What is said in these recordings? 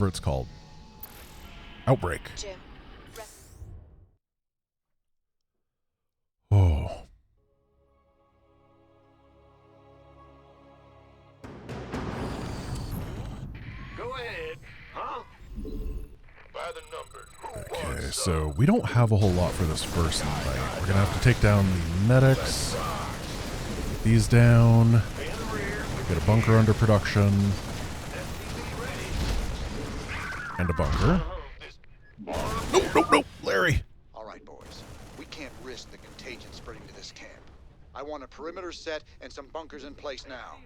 whatever it's called. Outbreak. Oh. Go ahead, huh? By the numbers. Okay, so we don't have a whole lot for this first night. We're gonna have to take down the medics. Get these down. Get a bunker under production. And a bunker. No, Larry. All right, boys. We can't risk the contagion spreading to this camp. I want a perimeter set and some bunkers in place now.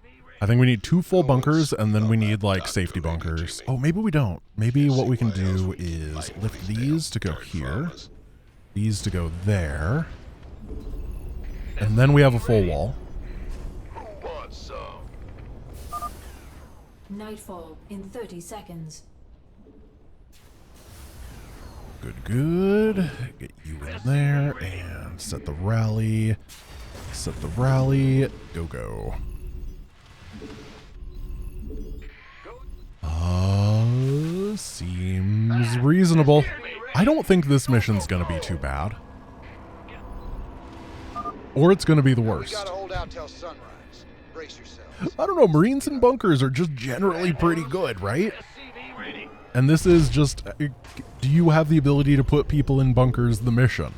I think we need 2 full bunkers, and then we need, like, safety bunkers. Oh, maybe we don't. Maybe what we can do is lift these to go here. These to go there. And then we have a full wall. Nightfall in 30 seconds. Good. Get you in there and set the rally. Set the rally. Go. Seems reasonable. I don't think this mission's gonna be too bad. Or it's gonna be the worst. We gotta hold out till sunrise. Brace yourselves. I don't know, Marines and bunkers are just generally pretty good, right? And this is just, do you have the ability to put people in bunkers the mission?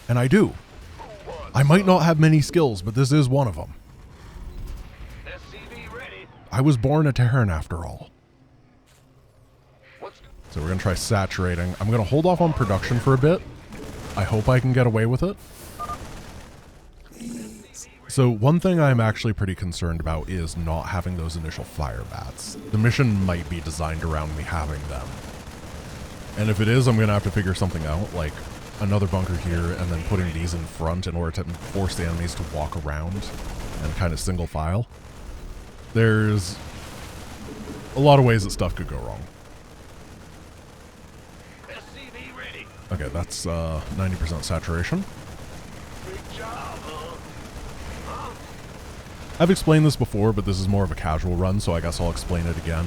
And I do. I might not have many skills, but this is one of them. I was born a Terran after all. So we're going to try saturating. I'm going to hold off on production for a bit. I hope I can get away with it. So one thing I'm actually pretty concerned about is not having those initial fire bats. The mission might be designed around me having them. And if it is, I'm going to have to figure something out, like another bunker here and then putting these in front in order to force the enemies to walk around and kind of single file. There's a lot of ways that stuff could go wrong. Okay, that's 90% saturation. I've explained this before, but this is more of a casual run, so I guess I'll explain it again.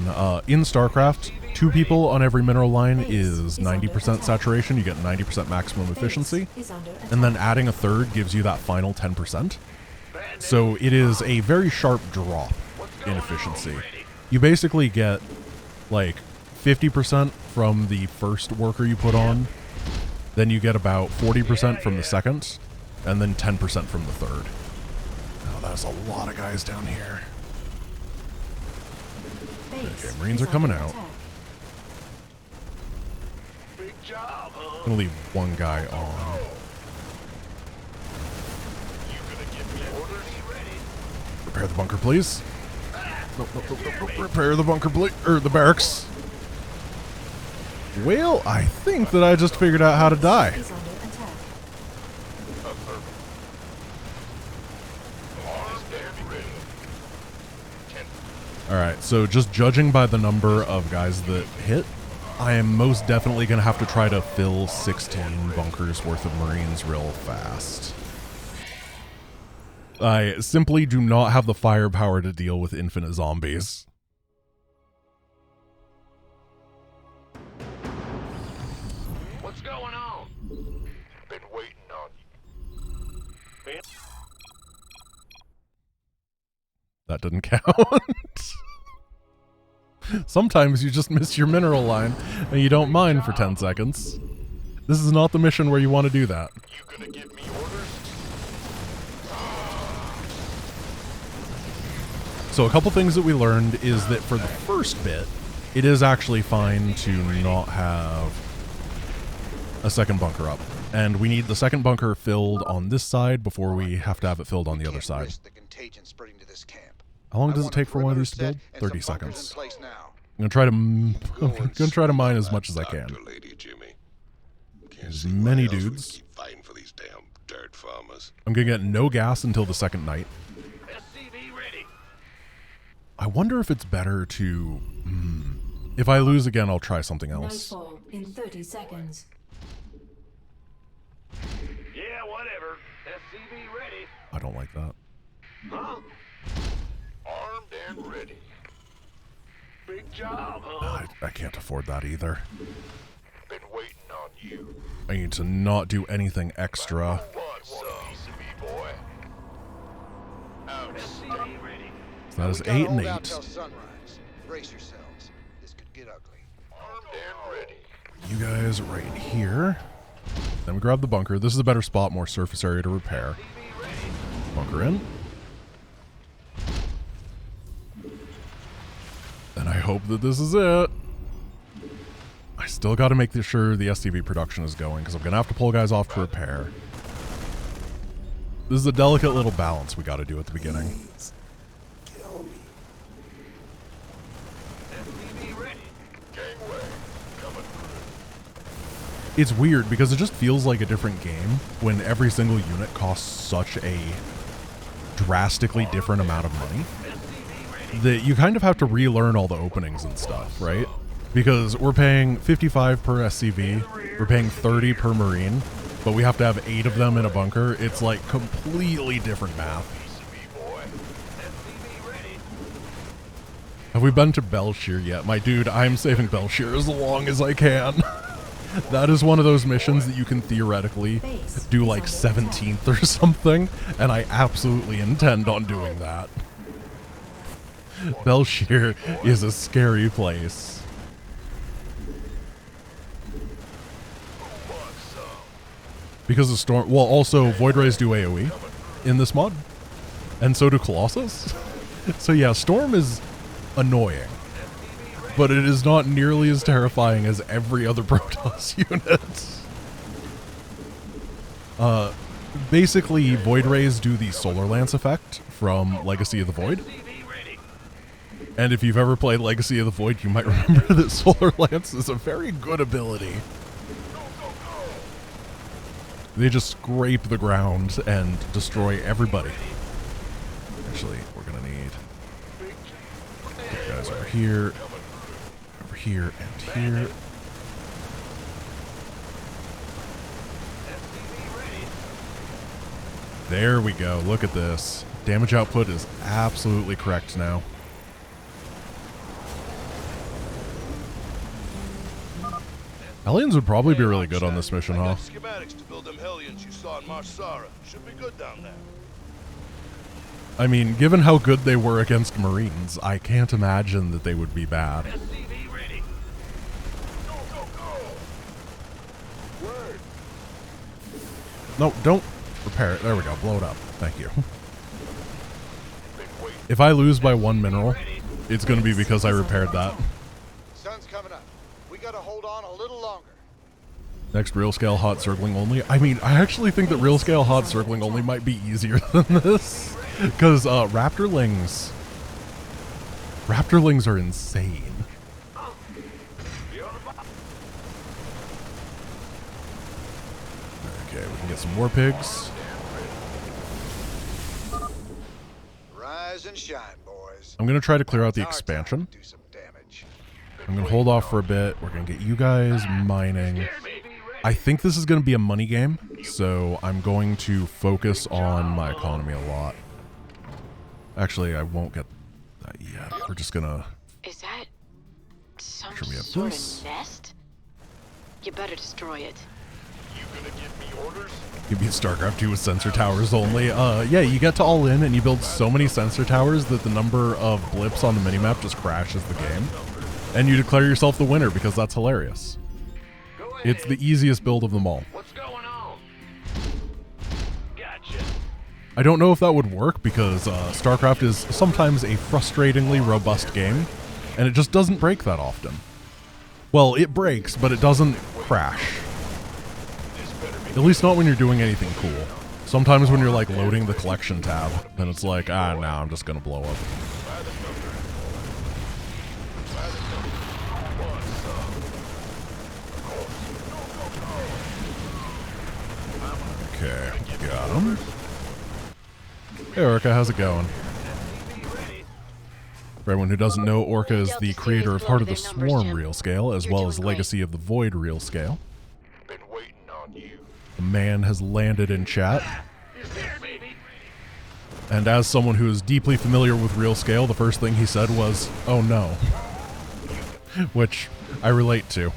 In StarCraft, 2 people on every mineral line is 90% saturation. You get 90% maximum efficiency. And then adding a third gives you that final 10%. So it is a very sharp drop in efficiency. You basically get like 50% from the first worker you put on, then you get about 40% from the second, and then 10% from the third. Oh, that's a lot of guys down here. Okay, Marines are coming out. I'm gonna leave one guy on. Repair the bunker, please. No. Repair the bunker, please. Or the barracks. Well, I think that I just figured out how to die. Alright, so just judging by the number of guys that hit, I am most definitely going to have to try to fill 16 bunkers worth of Marines real fast. I simply do not have the firepower to deal with infinite zombies. What's going on? Been waiting on you. That didn't count. Sometimes you just miss your mineral line and you don't mind for 10 seconds. This is not the mission where you want to do that. You gonna give me orders? So a couple things that we learned is that for the first bit, it is actually fine to not have a second bunker up. And we need the second bunker filled on this side before we have to have it filled on the other side. How long does it take for one of these to build? 30 seconds. I'm gonna try to mine as much as I can. There's many dudes. I'm gonna get no gas until the second night. I wonder if it's better to... If I lose again, I'll try something else. Nightfall in 30 seconds. Yeah, whatever. SCV ready. I don't like that. Huh? Armed and ready. Big job, huh? I can't afford that either. Been waiting on you. I need to not do anything extra. Want some piece of me, boy? Outstanding. Ready. So that is We gotta 8 and hold out 8. till sunrise. Brace yourselves. This could get ugly. Armed and ready. You guys right here. Then we grab the bunker. This is a better spot, more surface area to repair. Bunker in. And I hope that this is it. I still got to make sure the SCV production is going, because I'm going to have to pull guys off to repair. This is a delicate little balance we got to do at the beginning. It's weird because it just feels like a different game when every single unit costs such a drastically different amount of money that you kind of have to relearn all the openings and stuff, right? Because we're paying 55 per SCV, we're paying 30 per Marine, but we have to have 8 of them in a bunker. It's like completely different math. Have we been to Belshire yet? My dude, I'm saving Belshire as long as I can. That is one of those missions that you can theoretically do like 17th or something, and I absolutely intend on doing that. Belshire is a scary place. Because of Storm, well, also Void Rays do AoE in this mod, and so do Colossus. So yeah, Storm is annoying, but it is not nearly as terrifying as every other Protoss unit. Basically, Void Rays do the Solar Lance effect from Legacy of the Void. And if you've ever played Legacy of the Void, you might remember that Solar Lance is a very good ability. They just scrape the ground and destroy everybody. Actually, we're gonna need you guys over here, and here. There we go. Look at this. Damage output is absolutely correct now. Hellions would probably be really good on this mission, huh? Schematics to build them Hellions you saw in Marsara. Should be good down there. I mean, given how good they were against Marines, I can't imagine that they would be bad. SCV ready. Go, go, go. Word. No, don't repair it. There we go. Blow it up. Thank you. If I lose by 1 mineral, it's going to be because I repaired that. Sun's coming up. We gotta hold on a little longer. Next, real scale hot circling only. I mean, I actually think that real scale hot circling only might be easier than this. Because Raptorlings are insane. Okay, we can get some more pigs. Rise and shine, boys. I'm going to try to clear out the It's our time expansion. to do some damage. I'm going to hold off for a bit. We're going to get you guys mining. I think this is going to be a money game, so I'm going to focus on my economy a lot. Actually, I won't get that yet. We're just going to... Is that some Sure we have sort this. of nest? You better destroy it. You gonna give me orders? Give me StarCraft 2 with sensor towers only. Yeah, you get to all in and you build so many sensor towers that the number of blips on the minimap just crashes the game. And you declare yourself the winner because that's hilarious. Go ahead. It's the easiest build of them all. What's going on? Gotcha. I don't know if that would work because StarCraft is sometimes a frustratingly robust game, and it just doesn't break that often. Well, it breaks, but it doesn't crash. At least not when you're doing anything cool. Sometimes when you're like loading the collection tab, then it's like, nah, I'm just gonna blow up. Okay, got him. Hey Orca, how's it going? For everyone who doesn't know, Orca is the creator of Heart of the Swarm real scale, as well as Legacy of the Void real scale. Been waiting on you. The man has landed in chat. And as someone who is deeply familiar with real scale, the first thing he said was, "Oh no." which I relate to.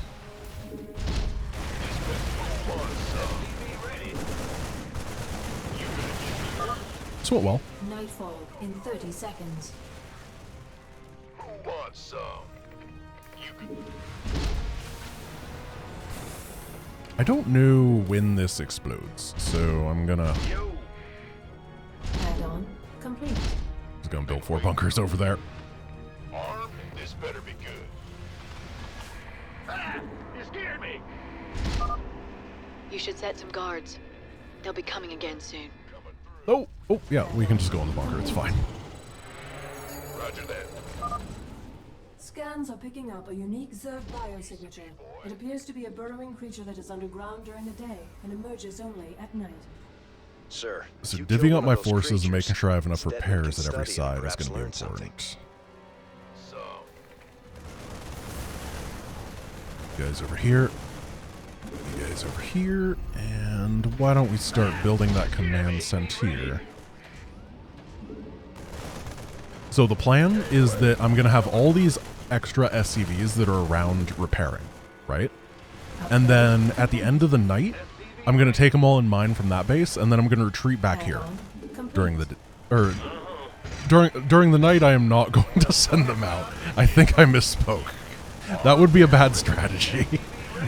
So well. Nightfall in 30 seconds. Who wants some? You can... I don't know when this explodes, so I'm gonna... Yo! Add-on complete. Just gonna build 4 bunkers over there. Armed? This better be good. Ah! You scared me! You should set some guards. They'll be coming again soon. Coming through. Oh, yeah, we can just go in the bunker, it's fine. Roger that. Scans are picking up a unique Zerg biosignature. It appears to be a burrowing creature that is underground during the day and emerges only at night. Sir, So you killed divvying one up of my those forces and creatures. making sure I have enough Instead, we repairs can at every study and side is perhaps gonna be learn something. important. So, You guys over here. You guys over here. And why don't we start building that command center? So the plan is that I'm going to have all these extra SCVs that are around repairing, right? And then at the end of the night, I'm going to take them all in mine from that base, and then I'm going to retreat back here Add-on complete. during the night. I am not going to send them out. I think I misspoke. That would be a bad strategy.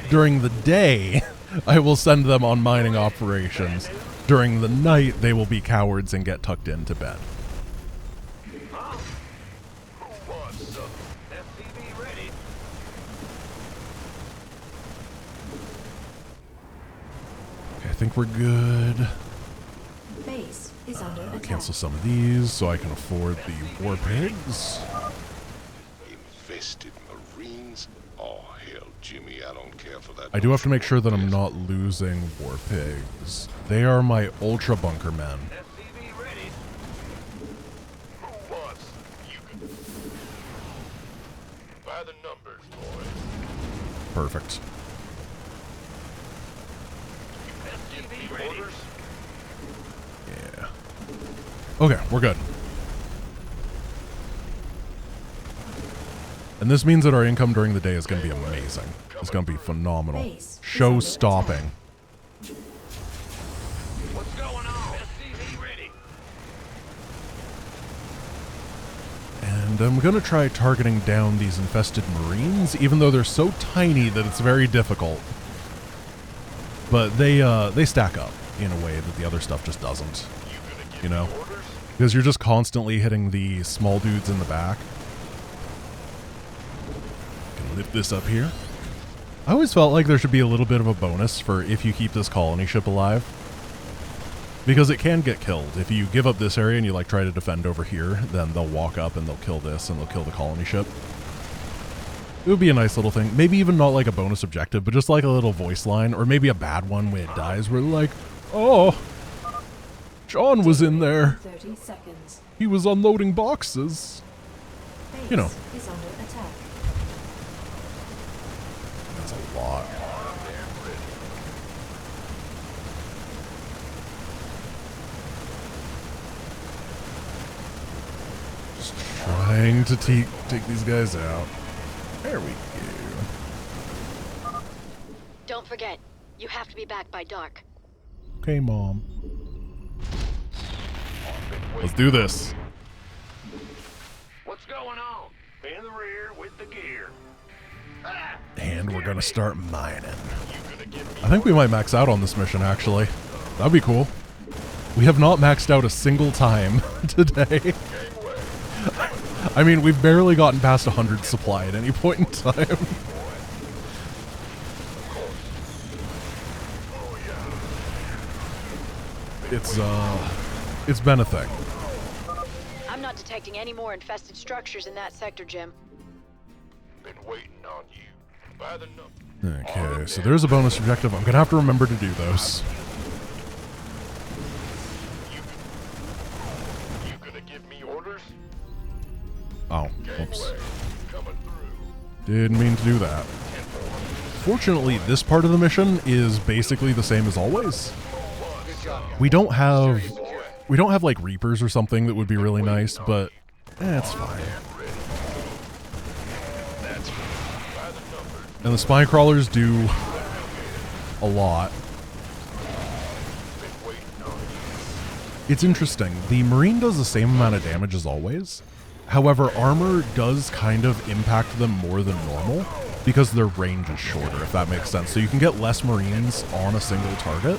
During the day, I will send them on mining operations. During the night, they will be cowards and get tucked into bed. who wants some? FPV ready. Okay, I think we're good. Base is under attack. Cancel some of these so I can afford the war pigs. Invested Marines? Oh, hell, Jimmy, I don't care for that. I do have to make sure that I'm not losing war pigs. They are my ultra bunker men. FPV ready. Who wants? You can... By the numbers, boys. Perfect. FPV ready. Orders? Yeah. Okay, we're good. And this means that our income during the day is going to be amazing. It's going to be phenomenal. Base is Show-stopping. What's going on? FPV ready. And I'm going to try targeting down these infested Marines, even though they're so tiny that it's very difficult. But they stack up in a way that the other stuff just doesn't. You know? Because you're just constantly hitting the small dudes in the back. Can lift this up here. I always felt like there should be a little bit of a bonus for if you keep this colony ship alive. Because it can get killed. If you give up this area and you like try to defend over here, then they'll walk up and they'll kill this and they'll kill the colony ship. It would be a nice little thing. Maybe even not like a bonus objective, but just like a little voice line, or maybe a bad one when it dies where like, oh, John was in there. 30 seconds. He was unloading boxes. Base You know. is under attack. That's a lot. Just trying to take these guys out. There we go. Don't forget, you have to be back by dark. Okay, Mom. Let's do this. What's going on? In the rear with the gear. Ah! And we're gonna start mining. You gonna give me I think we might max out on this mission, actually. That'd be cool. We have not maxed out a single time today. I mean, we've barely gotten past 100 supply at any point in time. It's been a thing. I'm not detecting any more infested structures in that sector, Jim. been waiting on you. By the number. Okay, so there's a bonus objective. I'm gonna have to remember to do those. You gonna give me orders? Oh, whoops. Gangway, coming through. Didn't mean to do that. Fortunately, this part of the mission is basically the same as always. Good job, guys. We don't have like Reapers or something that would be really nice, but it's fine. And the spine crawlers do a lot. It's interesting. The Marine does the same amount of damage as always. However, armor does kind of impact them more than normal because their range is shorter, if that makes sense. So you can get less Marines on a single target,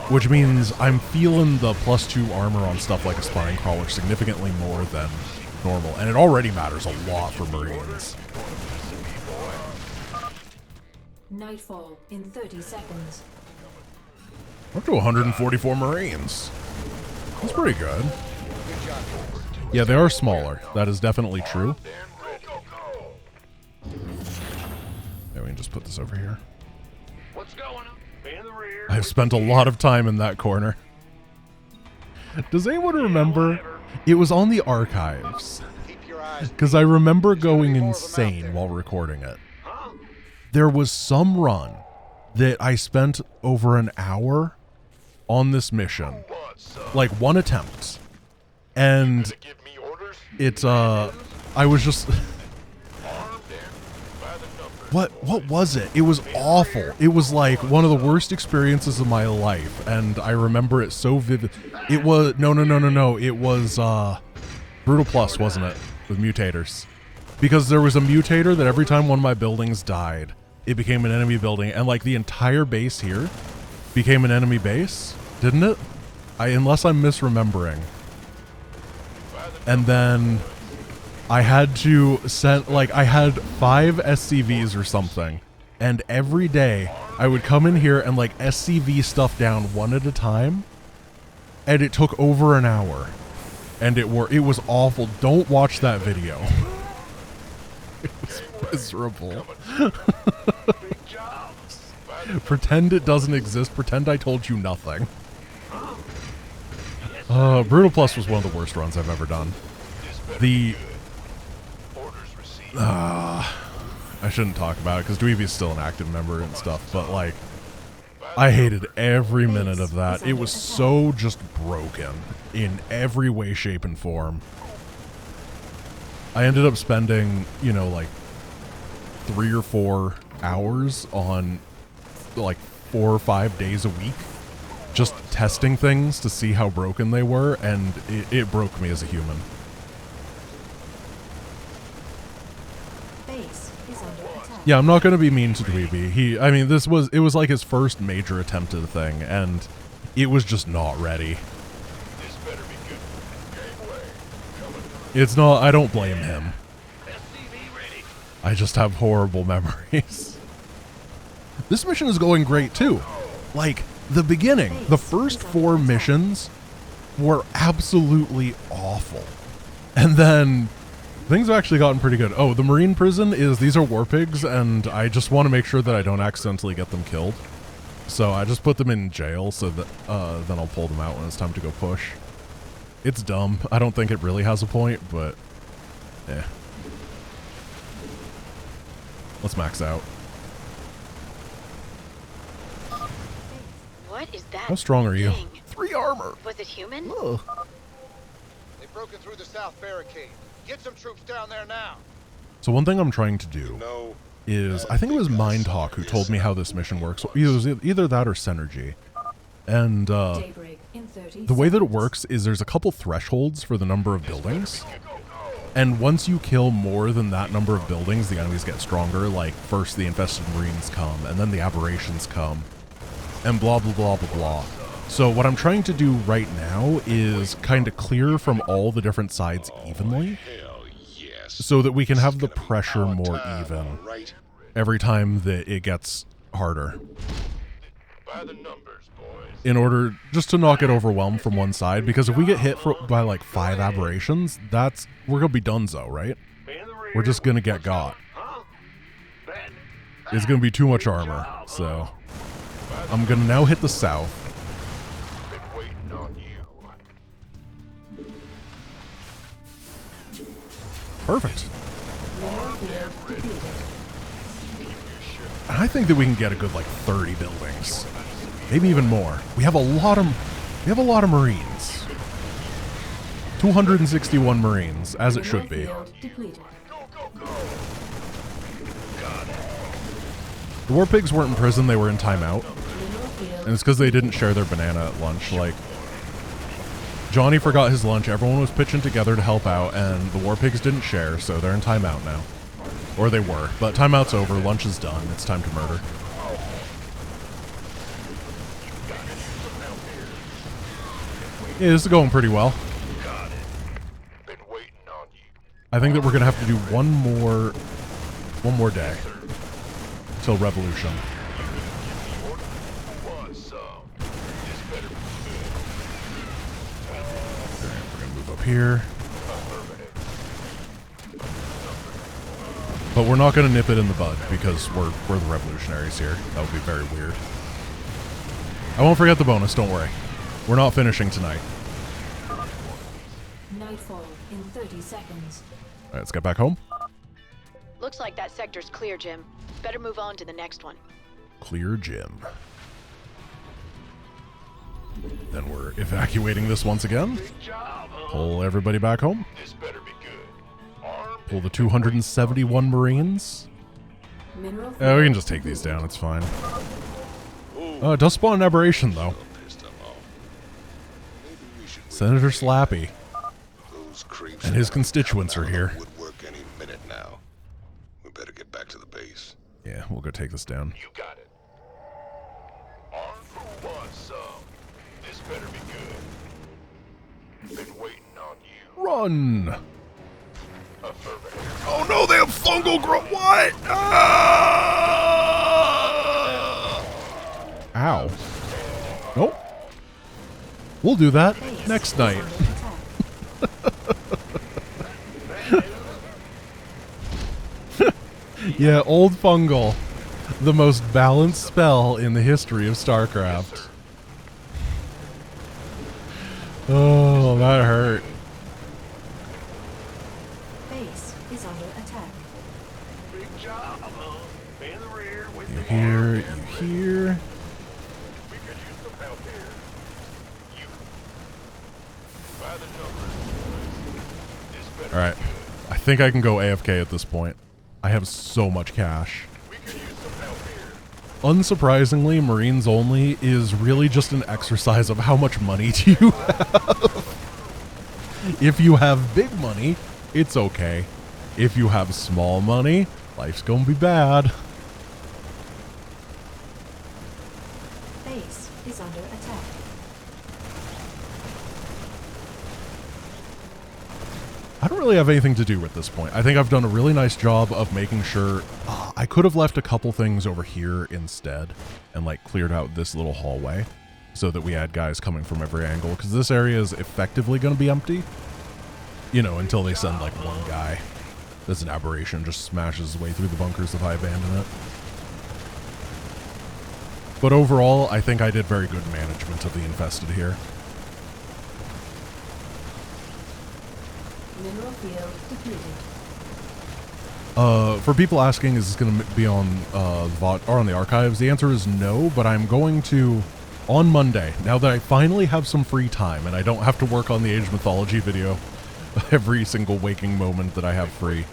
which means I'm feeling the +2 armor on stuff like a spine crawler significantly more than normal. And it already matters a lot for Marines. Nightfall in 30 seconds. Up to 144 Marines. That's pretty good. Yeah, they are smaller. That is definitely true. Yeah, we can just put this over here. What's going on? In the rear. I've spent a lot of time in that corner. Does anyone remember? It was on the archives. Keep your eyes. Because I remember going insane while recording it. There was some run that I spent over an hour on this mission. Like one attempt. And it, I was just... What was it? It was awful. It was like one of the worst experiences of my life, and I remember it so vivid. It was no. It was Brutal Plus, wasn't it? With mutators, because there was a mutator that every time one of my buildings died, it became an enemy building, and like the entire base here became an enemy base, didn't it? Unless I'm misremembering. And then I had to send, like, I had 5 SCVs or something, and every day I would come in here and, like, SCV stuff down one at a time, and it took over an hour, and it was awful. Don't watch that video. It was miserable. Pretend it doesn't exist. Pretend I told you nothing. Brutal Plus was one of the worst runs I've ever done. I shouldn't talk about it because Dweeby's still an active member and stuff, but like, I hated every minute of that. It was so just broken in every way, shape, and form. I ended up spending, you know, like 3 or 4 hours on like 4 or 5 days a week just testing things to see how broken they were, and it broke me as a human. Base is under attack. Yeah, I'm not going to be mean to Dweeby. I mean, it was like his first major attempt at the thing, and it was just not ready. This better be good. Gateway. It's not, I don't blame him. SCV ready. I just have horrible memories. This mission is going great too. Like, the beginning, the first 4 missions were absolutely awful. And then things have actually gotten pretty good. Oh, the Marine prison these are war pigs, and I just want to make sure that I don't accidentally get them killed. So I just put them in jail so that then I'll pull them out when it's time to go push. It's dumb. I don't think it really has a point, but eh. Let's max out. What is that? How strong are you? thing? 3 armor. Was it human? Ugh. They've broken through the south barricade. Get some troops down there now. So one thing I'm trying to do is, I think it was Mindhawk who told me how this mission works. It was either that or Synergy. And Daybreak in 30 the way that it seconds. works is there's a couple thresholds for the number of buildings. And once you kill more than that number of buildings, the enemies get stronger. Like, first the infested Marines come, and then the aberrations come, and blah, blah, blah, blah, blah. So what I'm trying to do right now is kind of clear from all the different sides evenly, so that we can have the pressure more even every time that it gets harder. By the numbers, boys. In order just to not get overwhelmed from one side, because if we get hit by like 5 aberrations, we're gonna be donezo, right? We're just gonna get got. It's gonna be too much armor, so I'm gonna now hit the south. Been waiting on you. Perfect. And I think that we can get a good like 30 buildings, maybe even more. We have a lot of Marines. 261 Marines, as it should be. Field depleted. Go, go, go. Got it. The war pigs weren't in prison, they were in timeout. Mineral field. And it's because they didn't share their banana at lunch. Like, Johnny forgot his lunch, everyone was pitching together to help out, and the war pigs didn't share, so they're in timeout now. Or they were, but timeout's over, lunch is done, it's time to murder. Yeah, this is going pretty well. I think that we're gonna have to do one more day till revolution. Alright, we're gonna move up here. But we're not gonna nip it in the bud because we're the revolutionaries here. That would be very weird. I won't forget the bonus, don't worry. We're not finishing tonight. Nightfall in 30 seconds. Alright, let's get back home. Looks like that sector's clear, Jim. Better move on to the next one. Clear gym. Then we're evacuating this once again. Pull everybody back home. Pull the 271 Marines. Mineral field. Yeah, we can just take these down, it's fine. It does spawn an aberration, though. Senator Slappy and his constituents are here. Woodwork any minute now. We better get back to the base. Yeah, we'll go take this down. You got it. Armed who wants some? This better be good. Been waiting on you. Run! Affirmative. Oh no, they have fungal growth. What? Ow. Nope. We'll do that next night. Yeah, old fungal. The most balanced spell in the history of StarCraft. Oh, that hurt. Base is under attack. Big job, huh? In the rear with You the hear, you hear. We could use some help here. You. By the numbers. This better Alright. be good. I think I can go AFK at this point. I have so much cash. We could use some help here. Unsurprisingly, Marines only is really just an exercise of how much money do you have. If you have big money, it's okay. If you have small money, life's gonna be bad. Base is under attack. I don't really have anything to do at this point. I think I've done a really nice job of making sure I could have left a couple things over here instead and like cleared out this little hallway so that we had guys coming from every angle, because this area is effectively going to be empty, you know, until they send like one guy that's an aberration, just smashes his way through the bunkers if I abandon it. But overall, I think I did very good management of the infested here. Mineral field depleted. For people asking, is this going to be on VOD or on the archives? The answer is no, but I'm going to, on Monday, now that I finally have some free time and I don't have to work on the Age Mythology video every single waking moment that I have free,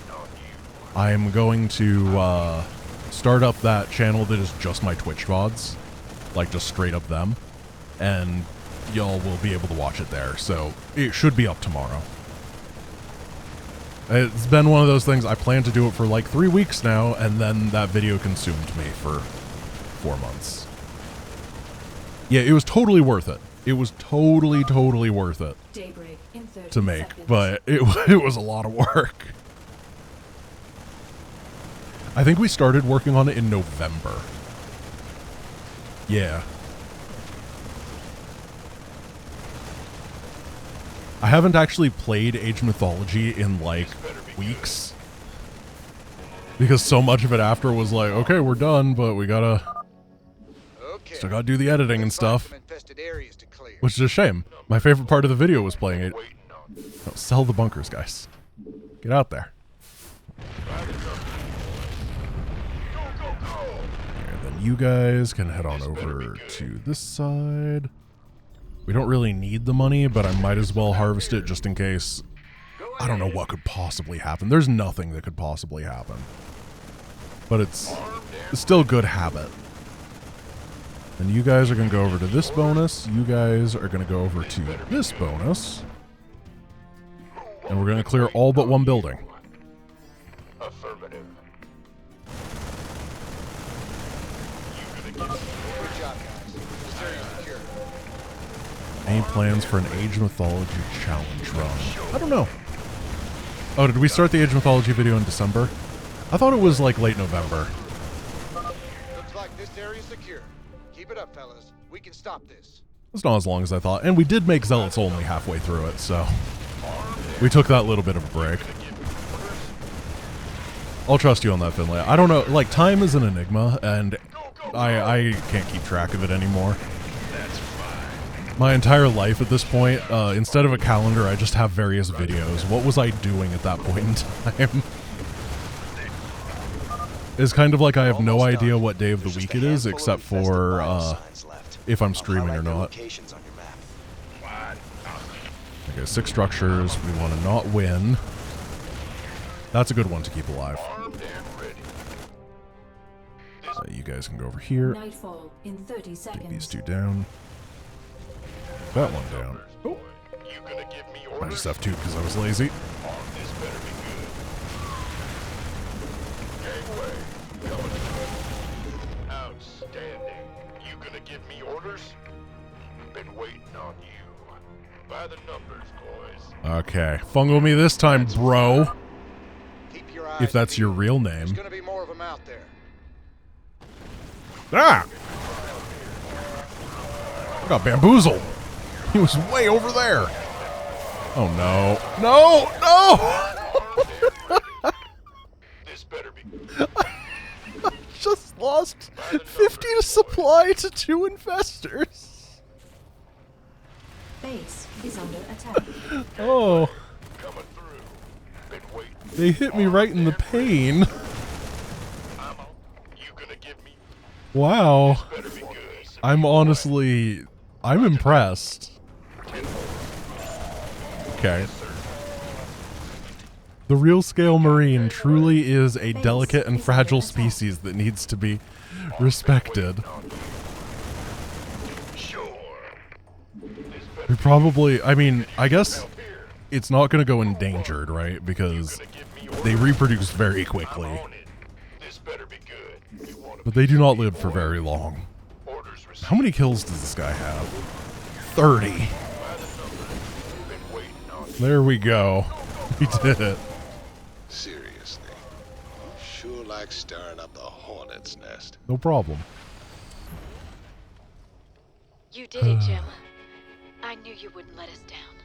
I'm going to start up that channel that is just my Twitch VODs, like just straight up them, and y'all will be able to watch it there, so it should be up tomorrow. It's been one of those things, I plan to do it for like 3 weeks now, and then that video consumed me for 4 months. Yeah, it was totally worth it. It was totally worth it Daybreak in 30 to make, seconds. but it was a lot of work. I think we started working on it in November. Yeah. I haven't actually played Age Mythology in like weeks, because so much of it after was like, okay, we're done, but we gotta Okay. still gotta do the editing and Let's find stuff, some infested areas to clear. which is a shame. My favorite part of the video was playing it. Oh, sell the bunkers, guys. Get out there. And then you guys can head on over to this side. We don't really need the money, but I might as well harvest it just in case. I don't know what could possibly happen. There's nothing that could possibly happen. But it's still good habit. And you guys are going to go over to this bonus. You guys are going to go over to this bonus. And we're going to clear all but one building. Affirmative. Good job, guys. This area's secure. Any plans for an Age of Mythology challenge run? I don't know. Oh, did we start the Age of Mythology video in December? I thought it was like late November. Looks like this area's secure. Keep it up, fellas. We can stop this. It's not as long as I thought. And we did make Zealots only halfway through it, so we took that little bit of a break. I'll trust you on that, Finlay. I don't know, like, time is an enigma, and I can't keep track of it anymore. My entire life at this point, instead of a calendar, I just have various videos. What was I doing at that point in time? It's kind of like I have no idea what day of the week it is, except for if I'm streaming or not. Okay, 6 structures. We want to not win. That's a good one to keep alive. You guys can go over here. Nightfall in 30 seconds. Take these 2 down. That one down. Oh. You gonna give me I orders? just have 2 because I was lazy. This better be good. Gangway, coming through. Outstanding. You gonna give me orders? Been waiting on you. By the numbers, boys. Okay. Fungo me this time, bro. Keep your eyes If that's your peeled. real There's name. gonna be more of them out there. Ah! I got bamboozled. He was way over there. Oh no. No! No! This better be. I just lost 50 to supply to 2 investors. Base is under attack. Oh. Coming through. Been waiting. They hit me right in the pain. Ammo. You gonna give me? Wow. Better be good. I'm impressed. Okay. The real scale marine truly is a delicate and fragile species that needs to be respected. Sure. We probably, I mean, I guess it's not going to go endangered, right? Because they reproduce very quickly. This better be good. You want But they do not live for very long. orders received? How many kills does this guy have? 30. Been waiting on you. There we go. We did it. Seriously, you sure like stirring up the hornet's nest. No problem. You did it, Jim. I knew you wouldn't let us down.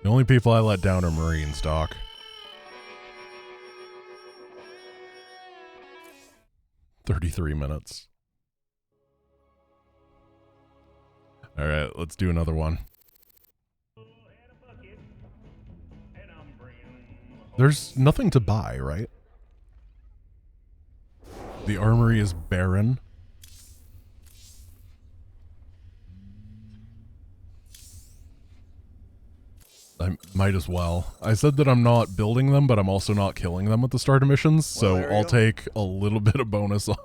The only people I let down are Marines, Doc. "33 minutes. Alright, let's do another one. There's nothing to buy, right? The armory is barren. I might as well. I said that I'm not building them, but I'm also not killing them at the start of missions, so I'll take a little bit of bonus on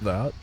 that.